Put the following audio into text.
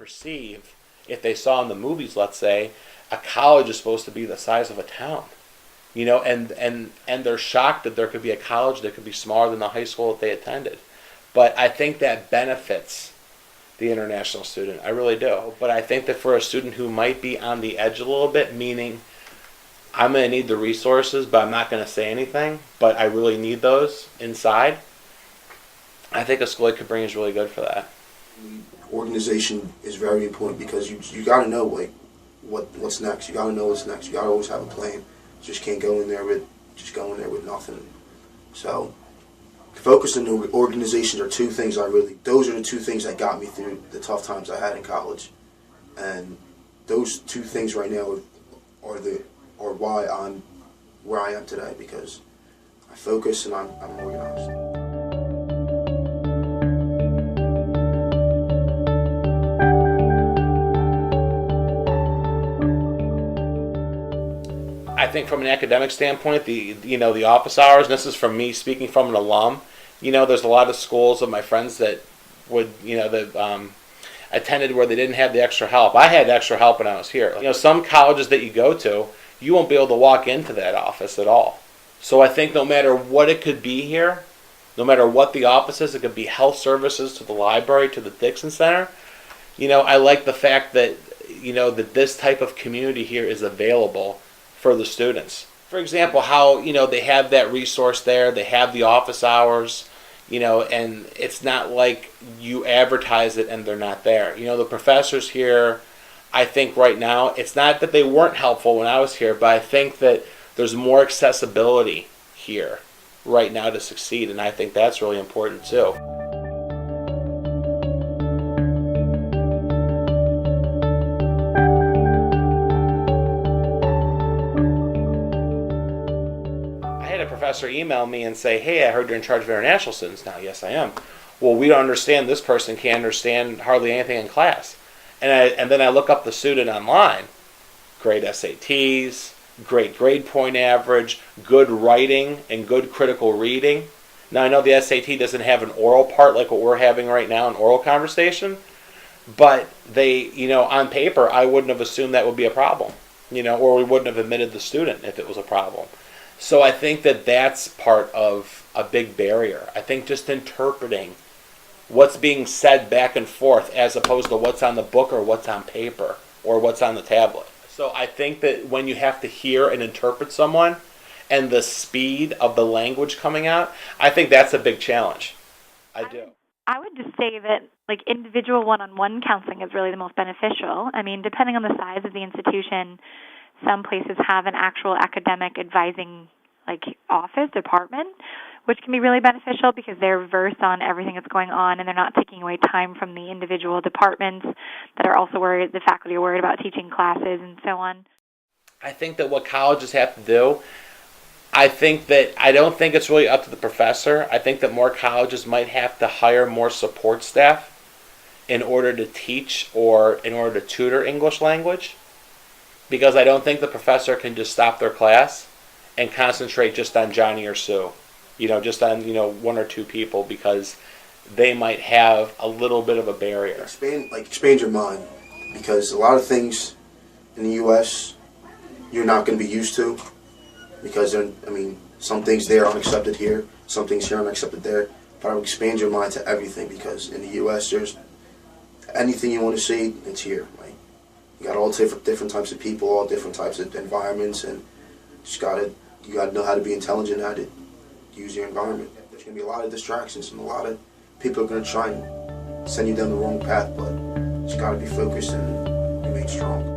perceive, if they saw in the movies, let's say, a college is supposed to be the size of a town. And they're shocked that there could be a college that could be smaller than the high school that they attended. But I think that benefits the international student. I really do. But I think that for a student who might be on the edge a little bit, meaning I'm going to need the resources, but I'm not going to say anything, but I really need those inside, I think a school like Cabrini is really good for that. Organization is very important because you got to know what's next. You got to know what's next. You got to always have a plan. You just can't go in there with nothing. So focus on the organizations are those are the two things that got me through the tough times I had in college. And those two things right now are why I'm where I am today, because I focus and I'm organized. I think from an academic standpoint, the office hours, and this is from me speaking from an alum, there's a lot of schools of my friends that attended where they didn't have the extra help. I had extra help when I was here. Some colleges that you go to, you won't be able to walk into that office at all. So I think no matter what it could be here, no matter what the office is, it could be health services to the library to the Dixon Center. I like the fact that, that this type of community here is available for the students. For example, how, they have that resource there, they have the office hours, and it's not like you advertise it and they're not there. The professors here, I think right now, it's not that they weren't helpful when I was here, but I think that there's more accessibility here right now to succeed, and I think that's really important too. Professor email me and say, hey, I heard you're in charge of international students now. Yes, I am. Well, we don't understand. This person can't understand hardly anything in class. And then I look up the student online. Great SATs, great grade point average, good writing, and good critical reading. Now, I know the SAT doesn't have an oral part like what we're having right now, an oral conversation. But they, on paper, I wouldn't have assumed that would be a problem. Or we wouldn't have admitted the student if it was a problem. So I think that that's part of a big barrier. I think just interpreting what's being said back and forth as opposed to what's on the book or what's on paper or what's on the tablet. So I think that when you have to hear and interpret someone and the speed of the language coming out, I think that's a big challenge. I do. I would just say that individual one-on-one counseling is really the most beneficial. I mean, depending on the size of the institution, some places have an actual academic advising office, department, which can be really beneficial because they're versed on everything that's going on and they're not taking away time from the individual departments that are also worried, the faculty are worried about teaching classes and so on. I think that what colleges have to do, I don't think it's really up to the professor. I think that more colleges might have to hire more support staff in order to teach or in order to tutor English language. Because I don't think the professor can just stop their class and concentrate just on Johnny or Sue, just on, one or two people, because they might have a little bit of a barrier. Expand your mind, because a lot of things in the U.S. you're not going to be used to, because some things there are unaccepted here, some things here are unaccepted there. But I would expand your mind to everything, because in the U.S. there's anything you want to see, it's here. You got all different types of people, all different types of environments, and you gotta know how to be intelligent, how to use your environment. There's gonna be a lot of distractions, and a lot of people are gonna try and send you down the wrong path, but you just gotta be focused and remain strong.